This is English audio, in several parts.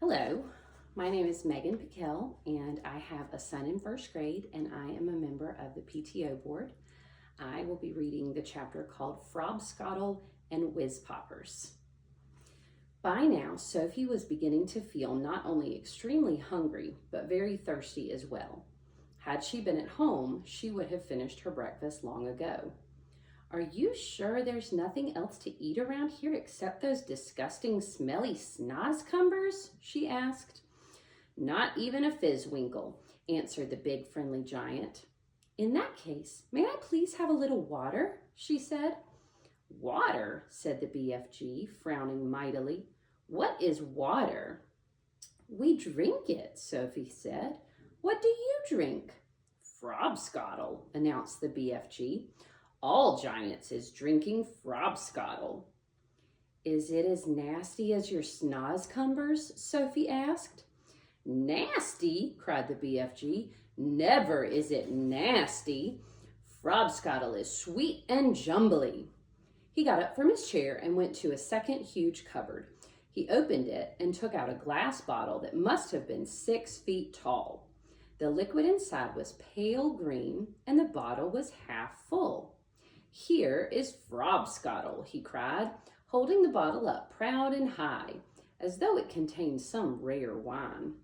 Hello, my name is Megan Piquel, and I have a son in first grade, and I am a member of the PTO board. I will be reading the chapter called Frobscottle and Whizzpoppers. By now, Sophie was beginning to feel not only extremely hungry, but very thirsty as well. Had she been at home, she would have finished her breakfast long ago. "Are you sure there's nothing else to eat around here except those disgusting, smelly snozcumbers?" she asked. "Not even a fizzwinkle," answered the big, friendly giant. "In that case, may I please have a little water?" she said. "Water?" said the BFG, frowning mightily. "What is water?" "We drink it," Sophie said. "What do you drink?" "Frobscottle," announced the BFG. "All giants is drinking Frobscottle." "Is it as nasty as your snozcumbers?" Sophie asked. "Nasty?" cried the BFG. "Never is it nasty. Frobscottle is sweet and jumbly." He got up from his chair and went to a second huge cupboard. He opened it and took out a glass bottle that must have been 6 feet tall. The liquid inside was pale green and the bottle was half full. "Here is Frobscottle," he cried, holding the bottle up proud and high, as though it contained some rare wine.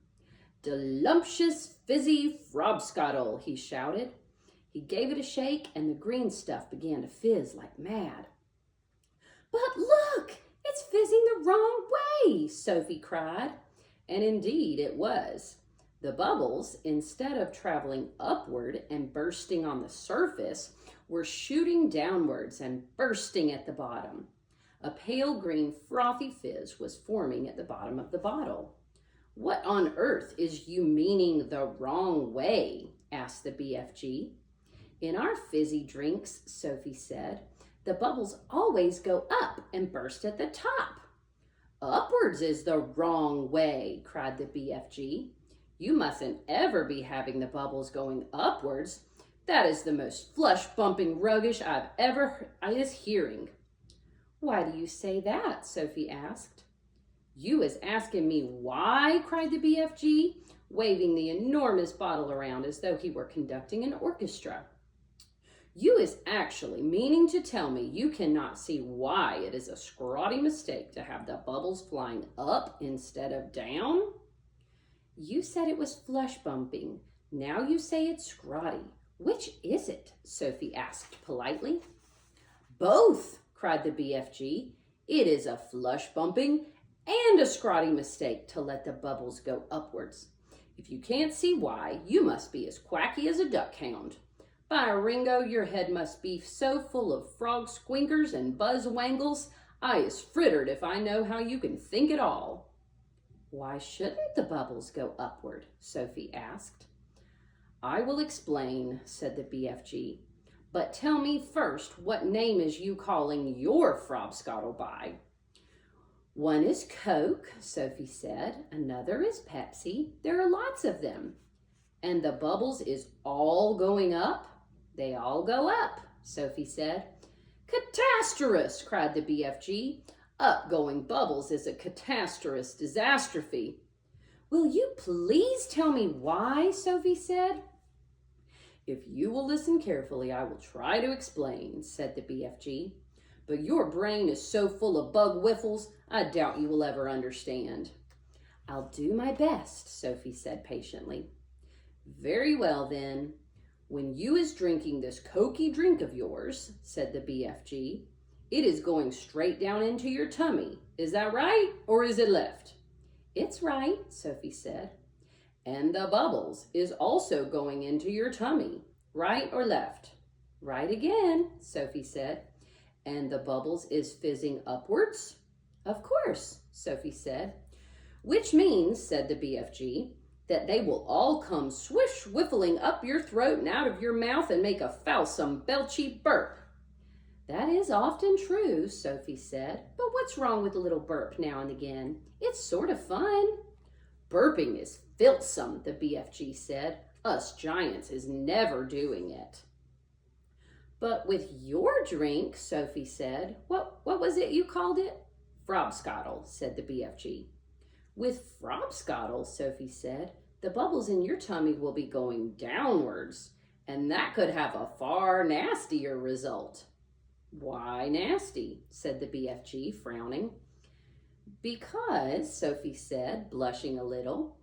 "Delumptious, fizzy Frobscottle," he shouted. He gave it a shake, and the green stuff began to fizz like mad. "But look, it's fizzing the wrong way," Sophie cried. And indeed it was. The bubbles, instead of traveling upward and bursting on the surface, were shooting downwards and bursting at the bottom. A pale green frothy fizz was forming at the bottom of the bottle. "What on earth is you meaning the wrong way?" asked the BFG. "In our fizzy drinks," Sophie said, "the bubbles always go up and burst at the top." "Upwards is the wrong way," cried the BFG. "You mustn't ever be having the bubbles going upwards. That is the most flush-bumping ruggish I is hearing." "Why do you say that?" Sophie asked. "You is asking me why?" cried the BFG, waving the enormous bottle around as though he were conducting an orchestra. "You is actually meaning to tell me you cannot see why it is a scrawny mistake to have the bubbles flying up instead of down?" "You said it was flush-bumping. Now you say it's scrawny. Which is it?" Sophie asked politely. "Both," cried the BFG. "It is a flush-bumping and a scrawny mistake to let the bubbles go upwards. If you can't see why, you must be as quacky as a duck-hound. By Ringo, your head must be so full of frog squinkers and buzz wangles, I is frittered if I know how you can think at all." "Why shouldn't the bubbles go upward?" Sophie asked. "I will explain," said the BFG. "But tell me first, what name is you calling your Frobscottle by?" "One is Coke," Sophie said. "Another is Pepsi. There are lots of them." "And the bubbles is all going up?" "They all go up," Sophie said. "Catastrophe!" cried the BFG. "Up-going bubbles is a catastrophe disastrophe." "Will you please tell me why?" Sophie said. "If you will listen carefully, I will try to explain," said the BFG. "But your brain is so full of bug whiffles, I doubt you will ever understand." "I'll do my best," Sophie said patiently. "Very well then. When you is drinking this cokey drink of yours," said the BFG, "it is going straight down into your tummy. Is that right, or is it left?" "It's right," Sophie said. "And the bubbles is also going into your tummy, right or left?" "Right again," Sophie said. "And the bubbles is fizzing upwards?" "Of course," Sophie said. "Which means," said the BFG, "that they will all come swish-whiffling up your throat and out of your mouth and make a foulsome, belchy burp." "That is often true," Sophie said. "But what's wrong with a little burp now and again? It's sort of fun." "Burping is filthsome," the BFG said. "Us giants is never doing it." "But with your drink," Sophie said, what was it you called it?" "Frobscottle," said the BFG. With Frobscottle, Sophie said, the bubbles in your tummy will be going downwards, and that could have a far nastier result. Why nasty? Said the BFG, frowning. Because, Sophie said, blushing a little,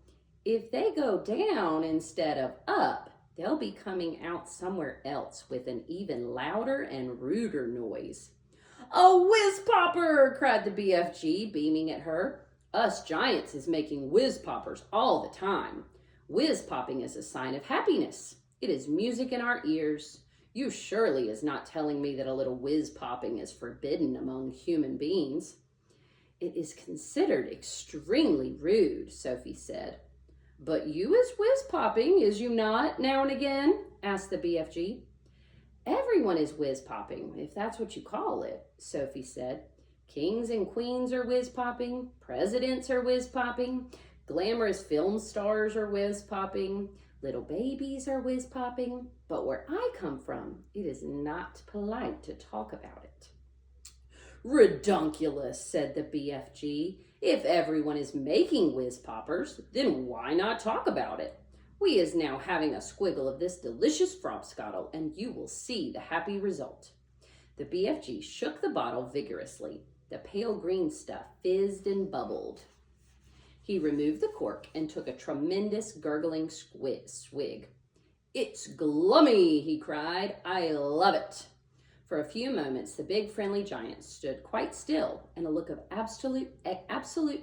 if they go down instead of up, they'll be coming out somewhere else with an even louder and ruder noise. A whiz-popper, cried the BFG, beaming at her. Us giants is making whiz-poppers all the time. Whiz-popping is a sign of happiness. It is music in our ears. You surely is not telling me that a little whiz-popping is forbidden among human beings. It is considered extremely rude, Sophie said. But you is whiz-popping, is you not, now and again? Asked the BFG. Everyone is whiz-popping, if that's what you call it, Sophie said. Kings and queens are whiz-popping, presidents are whiz-popping, glamorous film stars are whiz-popping, little babies are whiz-popping, but where I come from, it is not polite to talk about it. Redunculous, said the BFG. If everyone is making whiz-poppers, then why not talk about it? We is now having a squiggle of this delicious Frobscottle, and you will see the happy result. The BFG shook the bottle vigorously. The pale green stuff fizzed and bubbled. He removed the cork and took a tremendous gurgling swig. It's glummy, he cried. I love it. For a few moments, the big friendly giant stood quite still, and a look of absolute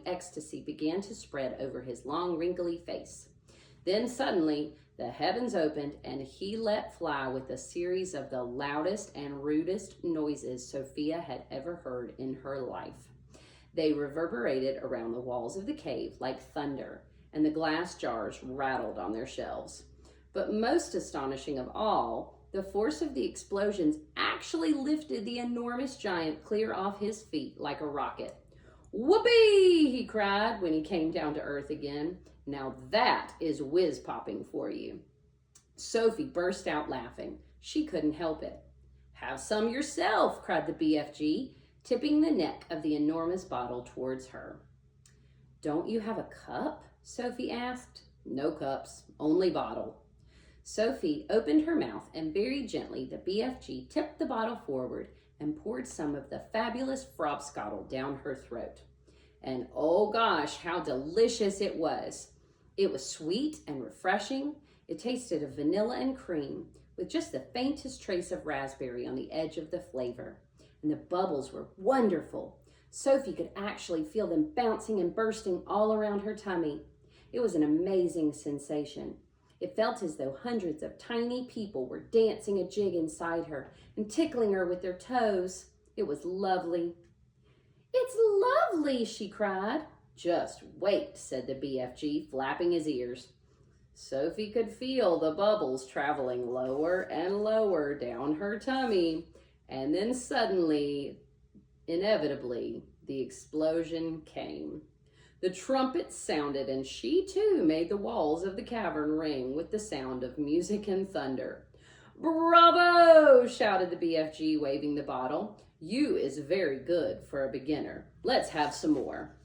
ecstasy began to spread over his long, wrinkly face. Then suddenly, the heavens opened, and he let fly with a series of the loudest and rudest noises Sophia had ever heard in her life. They reverberated around the walls of the cave like thunder, and the glass jars rattled on their shelves. But most astonishing of all, the force of the explosions actually lifted the enormous giant clear off his feet like a rocket. Whoopee! He cried when he came down to earth again. Now that is whiz-popping for you. Sophie burst out laughing. She couldn't help it. Have some yourself, cried the BFG, tipping the neck of the enormous bottle towards her. Don't you have a cup? Sophie asked. No cups, only bottle. Sophie opened her mouth, and very gently the BFG tipped the bottle forward and poured some of the fabulous Frobscottle down her throat. And oh gosh, how delicious it was. It was sweet and refreshing. It tasted of vanilla and cream, with just the faintest trace of raspberry on the edge of the flavor. And the bubbles were wonderful. Sophie could actually feel them bouncing and bursting all around her tummy. It was an amazing sensation. It felt as though hundreds of tiny people were dancing a jig inside her and tickling her with their toes. It was lovely. It's lovely, she cried. Just wait, said the BFG, flapping his ears. Sophie could feel the bubbles traveling lower and lower down her tummy, and then suddenly, inevitably, the explosion came. The trumpets sounded, and she too made the walls of the cavern ring with the sound of music and thunder. Bravo! Shouted the BFG, waving the bottle. You is very good for a beginner. Let's have some more.